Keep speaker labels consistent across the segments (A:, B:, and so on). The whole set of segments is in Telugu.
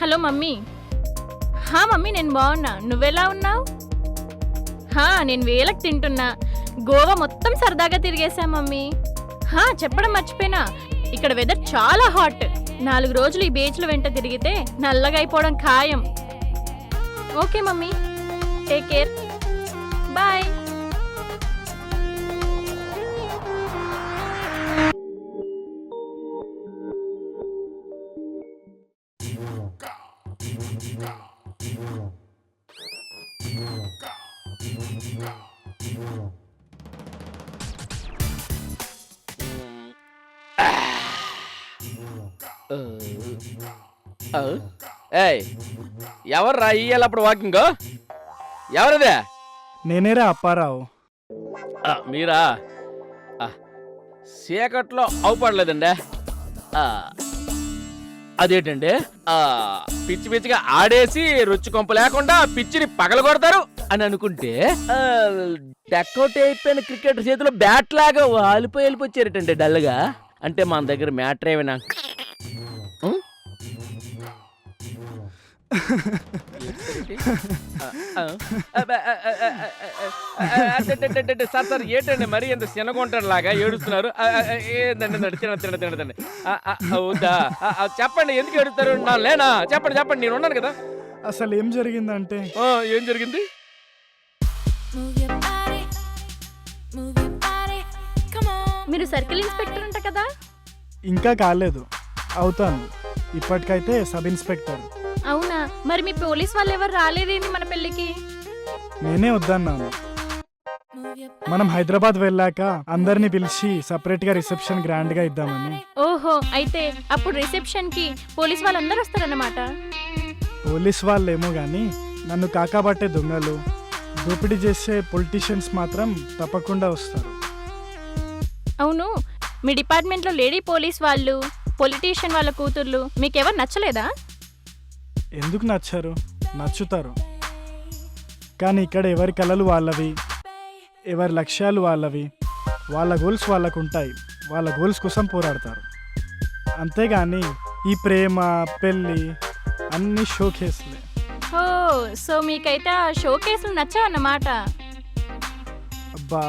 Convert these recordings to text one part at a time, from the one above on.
A: Hello mummy. మమ్మీ నేను బాగున్నా, నువ్వెలా ఉన్నావు? నేను వేలకు తింటున్నా. గోవా మొత్తం సరదాగా తిరిగేశా మమ్మీ. చెప్పడం మర్చిపోయినా, ఇక్కడ వెదర్ చాలా హాట్. 4 రోజులు ఈ బీచ్ల వెంట తిరిగితే నల్లగా అయిపోవడం ఖాయం. Okay mummy, take care, bye.
B: ఎవర్రా ఇయ్యాలప్పుడు వాకింగ్? ఎవరదే?
C: నేనేరా అప్పారావు.
B: మీరా? చీకట్లో అవుపడలేదండి. అదేంటండి, పిచ్చి పిచ్చిగా ఆడేసి రుచి కొంప లేకుండా పిచ్చిని పగలగొడతారు అని అనుకుంటే డక్అవుట్ అయిపోయిన క్రికెట్ చేతిలో బ్యాట్ లాగా వాలిపోయి వెళ్ళిపోచ్చారటండి డల్గా. అంటే మన దగ్గర మ్యాటర్ ఏమైనా? సార్ ఏంటండి మరి ఎంత శనగొంటాడు లాగా ఏడుస్తున్నారు? తినండి. అవుదా, చెప్పండి, ఎందుకు ఏడుస్తారు? లేనా? చెప్పండి, నేను ఉన్నాను కదా.
C: అసలు ఏం జరిగిందంటే,
B: ఏం జరిగింది?
A: మీరు సర్కిల్ ఇన్స్పెక్టర్ అంట కదా?
C: ఇంకా కాలేదు, అవుతాను. ఇప్పటికైతే సబ్ ఇన్స్పెక్టర్.
A: అవునా? మరి మీ పోలీస్ వాళ్ళు ఎవరు రాలేదేంటి మన పెళ్లికి?
C: నేనే వద్దన్నాను. మనం హైదరాబాద్ వెళ్ళాక అందరిని పిలిచి సపరేట్ గా రిసెప్షన్ గ్రాండ్ గా ఇద్దామని.
A: ఓహో, అయితే అప్పుడు రిసెప్షన్ కి పోలీస్ వాళ్ళందరూ వస్తారన్నమాట.
C: పోలీస్ వాళ్ళేమో గాని నన్ను కాకాబట్టే దొంగలు, దోపిడీ చేసే పొలిటీషియన్స్ మాత్రం తప్పకుండా వస్తారు.
A: అవును, మీ డిపార్ట్మెంట్లో లేడీ పోలీస్ వాళ్ళు, పొలిటీషియన్ వాళ్ళ కూతుర్లు మీకెవరు నచ్చలేదా?
C: ఎందుకు నచ్చారు? నచ్చుతారు. కానీ ఇక్కడ ఎవరి కళలు వాళ్ళవి, ఎవరి లక్ష్యాలు వాళ్ళవి, వాళ్ళ గోల్స్ వాళ్ళకు ఉంటాయి. వాళ్ళ గోల్స్ కోసం పోరాడతారు. అంతేగాని ఈ ప్రేమ, పెళ్ళి అన్ని షో కేసులే.
A: ఓ, సో మీకైతే ఆ షో కేసులు నచ్చావన్నమాట.
C: అబ్బా,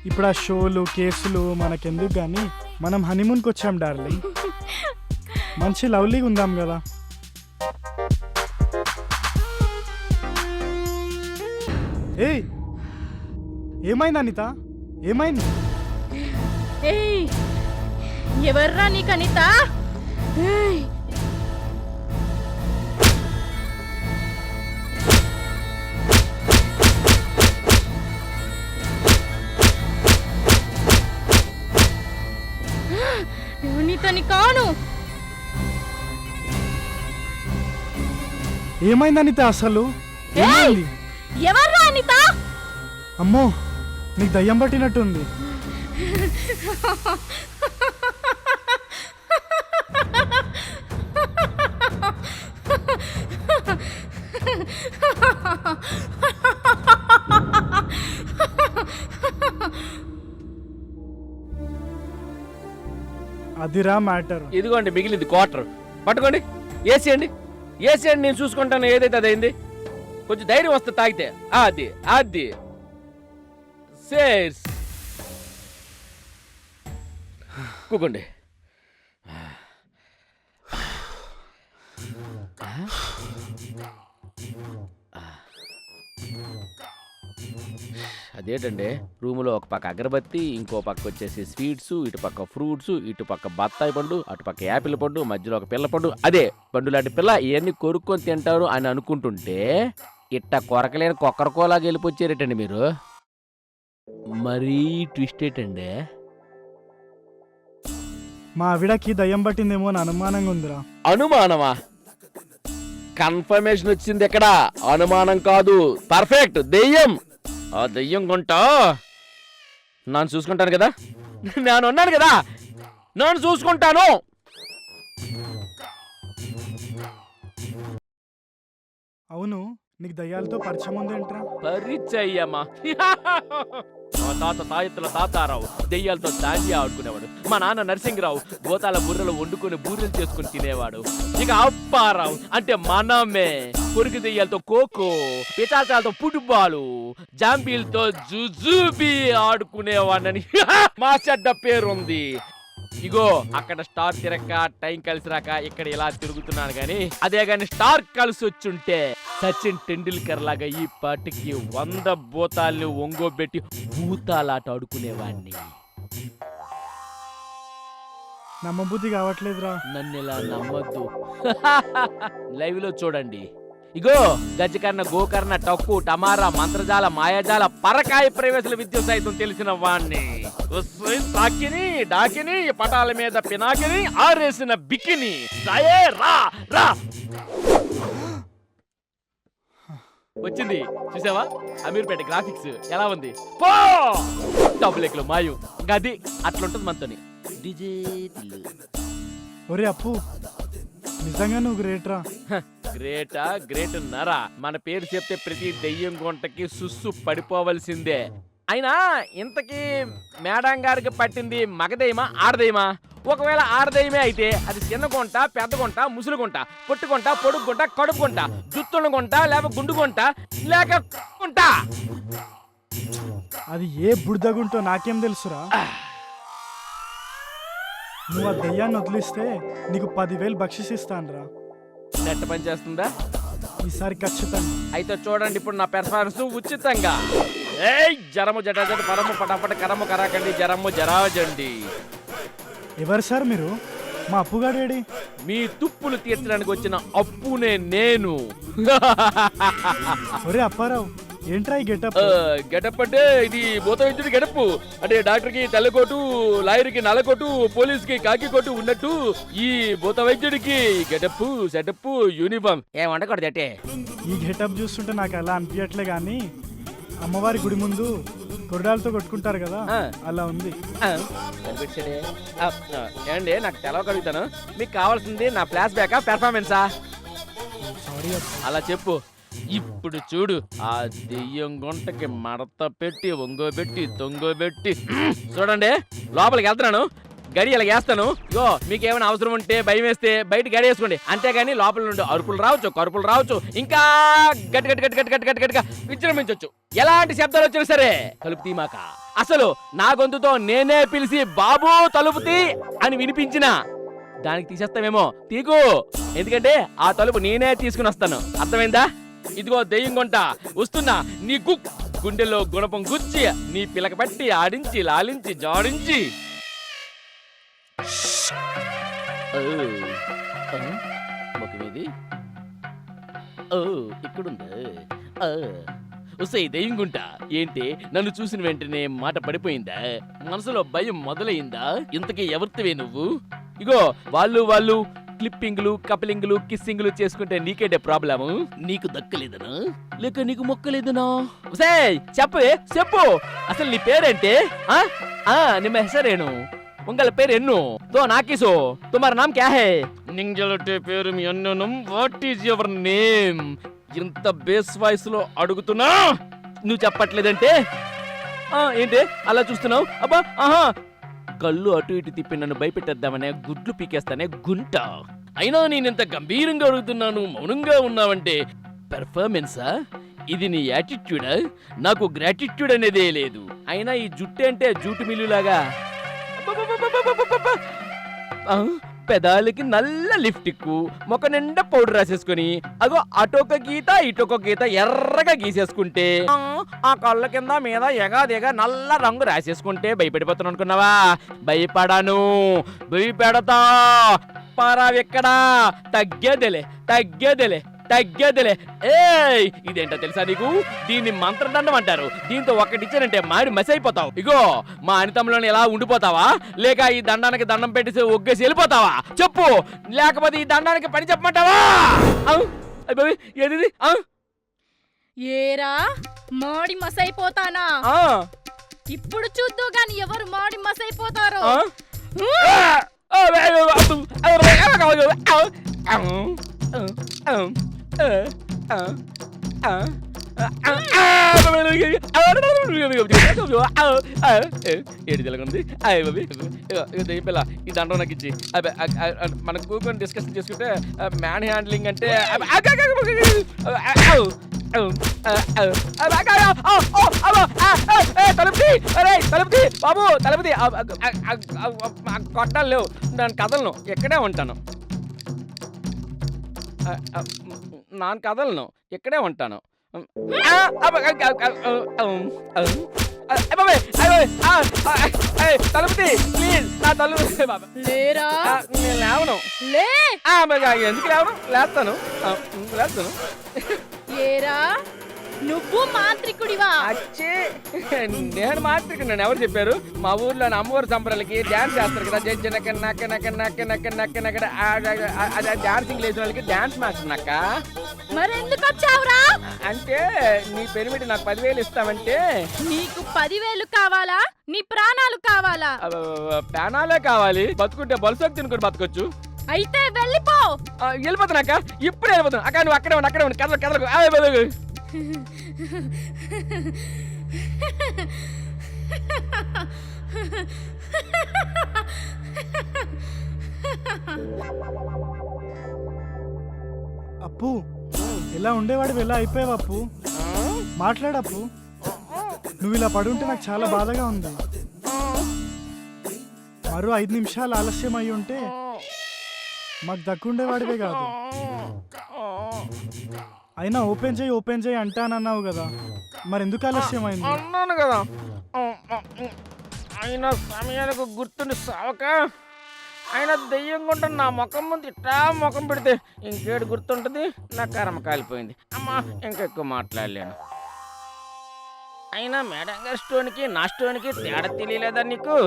C: ఇప్పుడు ఆ షోలు కేసులు మనకెందుకు కానీ మనం హనీమూన్కి వచ్చాం డార్లింగ్. మంచి లవ్లీగా ఉందాం కదా. ఏయ్, ఏమైంది అనిత? ఏమైంది?
A: ఎవర్రా నీకు అనిత? నీతని కాను.
C: ఏమైంది అనిత? అసలు ఏమైంది?
A: ఎవర్రా అనిత?
C: అమ్మో, నీకు దయ్యం పట్టినట్టుంది. అదిరా మ్యాటర్.
B: ఇదిగోండి మిగిలింది క్వార్టర్. పట్టుకోండి, వేసేయండి, నేను చూసుకుంటాను. ఏదైతే అదైంది. కొంచెం ధైర్యం వస్తే తాగితే. అది సేర్స్ కూకోండి. అదేంటండి, రూములో ఒక పక్క అగరబత్తి, ఇంకో పక్క వచ్చేసి స్వీట్స్, ఇటు పక్క ఫ్రూట్స్, ఇటు పక్క బత్తాయి పండు, అటు పక్క యాపిల్ పండు, మధ్యలో ఒక పిల్ల పండు, అదే పండు లాంటి పిల్ల. ఇవన్నీ కొరుక్కొని తింటారు అని అనుకుంటుంటే ఇట్ట కొరకలేని కొక్కరకోలాగా వెళ్ళిపోచ్చారేటండి మీరు. మరీ ట్విస్ట్ ఏంటండి?
C: మా ఆవిడకి దయ్యం పట్టిందేమో అని అనుమానంగా ఉందిరా.
B: అనుమానమా? కన్ఫర్మేషన్ వచ్చింది ఎక్కడ? అనుమానం కాదు, పర్ఫెక్ట్ దెయ్యం. ఆ దెయ్యం కొంటా నన్ను చూసుకుంటాను కదా. నేను ఉన్నాను కదా, నన్ను చూసుకుంటాను.
C: అవును, నీకు దయ్యాలతో పరిచయం ఉందేంట్రా?
B: పరిచయమా? మా తాత తాయెత్తుల తాతారావు దెయ్యాలతో దాండియా ఆడుకునేవాడు. మా నాన్న నరసింగరావు గోతాల బుర్రలు వండుకొని బూరెలు చేసుకుని తినేవాడు. ఇక అప్పారావు అంటే మనమే కొరికి దెయ్యాలతో ఖోఖో, పిచాచాలతో ఫుట్బాలు, జాంబీలతో జుజుబీ ఆడుకునేవాడని మా చెడ్డ పేరుంది. ఇగో అక్కడ స్టార్ తిరక్క టైం కలిసి రాక ఇక్కడ ఇలా తిరుగుతున్నాను గాని, అదే గాని స్టార్ కలిసి వచ్చుంటే సచిన్ టెండూల్కర్ లాగా ఈ పాటికి 100 భూతాల్ని ఒంగోబెట్టి భూతాలాట ఆడుకునేవాడిని.
C: నమ్మబుద్ధి కావట్లేదురా.
B: నన్ను ఇలా నమ్మద్దు. లైవ్ లో చూడండి. ఇగో గజకర్ణ, గోకర్ణ, టక్కు, టమారా, మంత్రజాల, మాయాజాల, పరకాయ ప్రవేశల విద్య సైతం తెలిసిన వాణ్ణి. తాకిని డాకిని పటాల మీద పినాకిని ఆరేసిన బికిని రా రా వచ్చింది. చూసావా అమీర్పేట గ్రాఫిక్స్ ఎలా ఉంది? పో డబ్బులెక్కలు మాయు గది అట్లుంటది మనతోని.
C: ఒరే అప్పు, నిజంగా నువ్వు గ్రేట్రా.
B: గ్రేటా? గ్రేట్ నరా? మన పేరు చెప్తే ప్రతి దెయ్యం గుంటకి సుస్సు పడిపోవలసిందే. అయినా ఇంతకీ మేడం గారికి పట్టింది మగదయ్యమా ఆడదయ్యమా? ఒకవేళ ఆడదయ్యమే అయితే అది చిన్న గుంట, పెద్ద గుంట, ముసులు గుంట, పొట్టు గుంట, పొడుగు గుంట, కడుపు గుంట, జుత్తున్న గుంట, లేక గుండు గుంట, లేక గుంట.
C: అది ఏ బుడిదగుంటో నాకేం తెలుసురా. నువ్వు ఆ దెయ్యాన్ని వదిలిస్తే నీకు 10,000 బక్షిస్ ఇస్తానురా.
B: నెట్ పని చేస్తుందా?
C: ఈసారి ఖచ్చితంగా.
B: అయితే చూడండి ఇప్పుడు నా పెర్ఫార్మెన్స్ ఉచితంగా. ఏయ్ జరము జటజట పరము పటపట కరము కరాకండి జరము జరాజండి.
C: ఎవరు సార్ మీరు? మా అప్పుగాడేడి?
B: మీ తుప్పులు తీర్చడానికి వచ్చిన అప్పునే నేను.
C: ఒరే అప్పారావు, ఏంట్రా ఈ గెటప్?
B: గెటప్ అంటే ఇది భూత వైద్యుడి గెటప్. అంటే డాక్టర్ కి తెల్లకోటు, లాయర్ కి నల్లకోటు, పోలీస్ కి కాకి కోటు ఉన్నట్టు ఈ భూత వైద్యుడికి గెటప్, సెటప్, యూనిఫామ్ ఏమంటకూడదు. అంటే
C: ఈ గెటప్ చూస్తుంటే నాకు అలా అనిపించట్లే గానీ, అమ్మవారి గుడి ముందు కొరడాలతో కొట్టుకుంటారు కదా, అలా ఉంది.
B: ఏమండి నాకు తెలవగలుగుతాను. మీకు కావాల్సింది నా ఫ్లాష్ బ్యాకా పెర్ఫార్మెన్సా?
C: సారీ.
B: అలా చెప్పు. ఇప్పుడు చూడు ఆ దెయ్యం గుంటకి మడత పెట్టి ఒంగోబెట్టి తొంగోబెట్టి చూడండి. లోపలికి వెళ్తున్నాను, గడి ఇలా వేస్తాను. ఇగో మీకేమైనా అవసరం ఉంటే భయం వేస్తే బయట గడి వేసుకోండి. అంతేగాని లోపల నుండి అరుపులు రావచ్చు, కరుపులు రావచ్చు, ఇంకా గట్టి గట్టి గట్టి గట్టి గట్టి గట్టి గట్టిగా విజృంభించవచ్చు. ఎలాంటి శబ్దాలు వచ్చినా సరే తలుపు తీమాక. అసలు నా గొంతుతో నేనే పిలిచి బాబు తలుపు తీ అని వినిపించిన దానికి తీసేస్తామేమో. తీకు, ఎందుకంటే ఆ తలుపు నేనే తీసుకుని వస్తాను. అర్థమైందా? ఇదిగో దెయ్యం గుంట వస్తున్నా. నీ గుండెల్లో గుణపం గుచ్చి నీ పిలక పట్టి ఆడించి లాలించి జాడించి. ముఖమేది ఇక్కడుందా? వస్తే దెయ్యం గుంట ఏంటి నన్ను చూసిన వెంటనే మాట పడిపోయిందా? మనసులో భయం మొదలైందా? ఇంతకీ ఎవరితివే నువ్వు? ఇగో వాళ్ళు క్లిప్పింగ్లు, కపిలింగ్లు, కిస్సింగ్లు చేసుకుంటే నీకేంటే ప్రాబ్లము? నీకు దక్కలేదనా లేక నీకు మొక్కలేదనా? చెప్పే చెప్పు, అసలు నీ పేరేంటే? నిమ్మ హెసరేను, ఉంగల పేరు ఎన్ను తో నాకిసో, తుమార నామ్ క్యా హై? నింగలటే పేరు మీ అన్ననం. What is your name? ఇంత బేస్ వాయిస్ లో అడుగుతున్నా నువ్వు చెప్పట్లేదంటే ఏంటి అలా చూస్తున్నావు? అబ్బా ఆహా, కళ్ళు అటు ఇటు తిప్పి నన్ను భయపెట్టేద్దామనే గుడ్లు పీకేస్తానే గుంట. అయినా నేనింత గంభీరంగా అడుగుతున్నాను, మౌనంగా ఉన్నావంటే పెర్ఫార్మెన్సా? ఇది నీ యాటిట్యూడా? నాకు గ్రాటిట్యూడ్ అనేదే లేదు. అయినా ఈ జుట్టు అంటే జూటు మిల్లులాగా పెదాలకి నల్ల లిప్టిక్, మొక్క నిండా పౌడర్ రాసేసుకుని అగో అటొక గీత ఇటొక గీత ఎర్రగా గీసేసుకుంటే ఆ కళ్ళ కింద మీద ఎగాదిగా నల్ల రంగు రాసేసుకుంటే భయపడిపోతాను అనుకున్నావా? భయపడాను, భయపెడతా. పరావెక్కడా? తగ్గేదేలే తగ్గేదేలే తగ్గేదేలే. ఏయ్ ఇదేంటో తెలుసా నీకు? దీన్ని మంత్రదండం అంటారు. దీంతో ఒక్కటిచ్చానంటే మాడి మసి అయిపోతావు. ఇగో మా అనితంలోని ఎలా ఉండిపోతావా, లేక ఈ దండానికి దండం పెట్టి ఒగ్గేసి వెళ్ళిపోతావా? చెప్పు, లేకపోతే ఈ దండానికి పని చెప్పమంటావా? ఏది
A: ఏరా మాడి మసైపోతానా? ఇప్పుడు చూద్దు గాని ఎవరు మాడి మసైపోతారో.
B: ఏడు తెలగుంది పిల్ల ఈ దండం నాకు ఇచ్చి అబ్బే మనం కూర్చొని డిస్కషన్ చేసుకుంటే మ్యాన్ హ్యాండ్లింగ్ అంటే తలుపుతి బాబు తలుపుతి కొట్టాలు లేవు నేను కదలను ఎక్కడే ఉంటాను నాన్న కదలను ఇక్కడే ఉంటాను తలుపుతి ప్లీజ్ నా తలుపు
A: లేరా
B: నేను లేవను
A: లే
B: ఎందుకు లేవను లేస్తాను లేస్తాను
A: ఏరా నువ్వు మాంత్రికుడివా?
B: అచ్చే నేను మాత్రం నన్ను ఎవరు చెప్పారు? మా ఊర్లో అమ్మవారి సంబరాలకి డాన్స్ చేస్తారు కదా, అదే డాన్సింగ్ లేచిన వాళ్ళకి డాన్స్ మాస్టర్ నక్క.
A: మరెందుకు వచ్చావురా?
B: అంటే నీ పెరిమిటి నాకు 10,000 ఇస్తామంటే.
A: నీకు 10,000 కావాలా? నీ ప్రాణాలు కావాలా?
B: ప్రాణాలే కావాలి, బతుకుంటే బలుసోకి తినుకొని బతకొచ్చు.
A: అయితే వెళ్ళిపో.
B: వెళ్ళిపోతున్నాక ఇప్పుడు వెళ్ళిపోతాను అక్క. నువ్వు అక్కడే ఉండి కదలకు కదలకు.
C: అప్పు ఎలా ఉండేవాడు ఎలా అయిపోయావు అప్పు? మాట్లాడప్పు. నువ్వు ఇలా పడుంటే నాకు చాలా బాధగా ఉంది. మరో 5 నిమిషాలు ఆలస్యం అయి ఉంటే మాకు దక్కుండేవాడివే కాదు. అయినా ఓపెన్ చేయి అంటానన్నావు కదా, మరి ఎందుకు ఆలస్యం అయింది?
B: అన్నాను కదా, అయినా సమయానికి గుర్తుండి సావక ఆయన దెయ్యం కొంటే నా ముఖం ముందు ఇట్టా ముఖం పెడితే ఇంకేడు గుర్తుంటుంది. నా కర్మ కాలిపోయింది. అమ్మా ఇంకెక్కువ మాట్లాడలేను. అయినా మేడం గారి స్టోన్కి నా స్టోన్కి తేడా తెలియలేదా నీకు?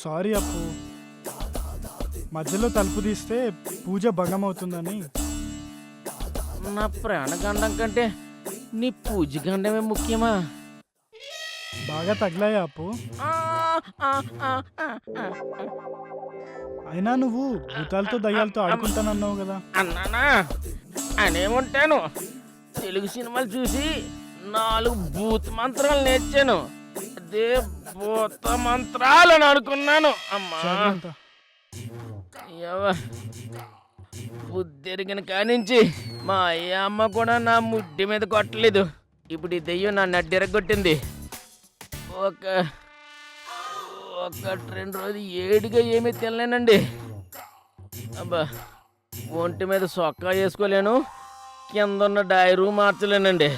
C: సారీ అప్పు, మధ్యలో తలుపు తీస్తే పూజ భంగం అవుతుందని.
B: నా ప్రాణగండం కంటే నీ పూజ గండమే ముఖ్యమా?
C: బాగా తగిలాయా అప్పు? అయినా నువ్వు భూతాలతో దయ్యాలతో ఆడుకుంటానన్నావు కదా.
B: అన్నానా? అనేముంటాను, తెలుగు సినిమాలు చూసి 4 భూత మంత్రాలు నేర్చాను. అదే భూత మంత్రాలు అని అనుకున్నాను. అమ్మా బుద్ధెరిగిన కానించి మా అమ్మ కూడా నా ముడ్డి మీద కొట్టలేదు. ఇప్పుడు ఈ దెయ్యం నా నడ్డెరగొట్టింది. ఒక 2 రోజులు ఏడుగా ఏమీ తినలేనండి. అబ్బా, ఒంటి మీద సొక్కా వేసుకోలేను, కింద ఉన్న డైరు మార్చలేనండి.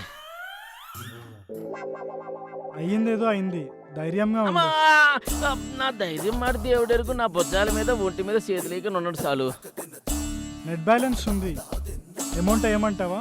C: అయ్యిందేదో అయింది, ధైర్యంగా ఉంది.
B: నా ధైర్యం మాట దేవుడెరుగు. నా బొజ్జాల మీద ఒంటి మీద చేతులేక ఉన్నాడు చాలు.
C: నెట్ బ్యాలెన్స్ ఉంది. అమౌంట్ ఏమంటావా?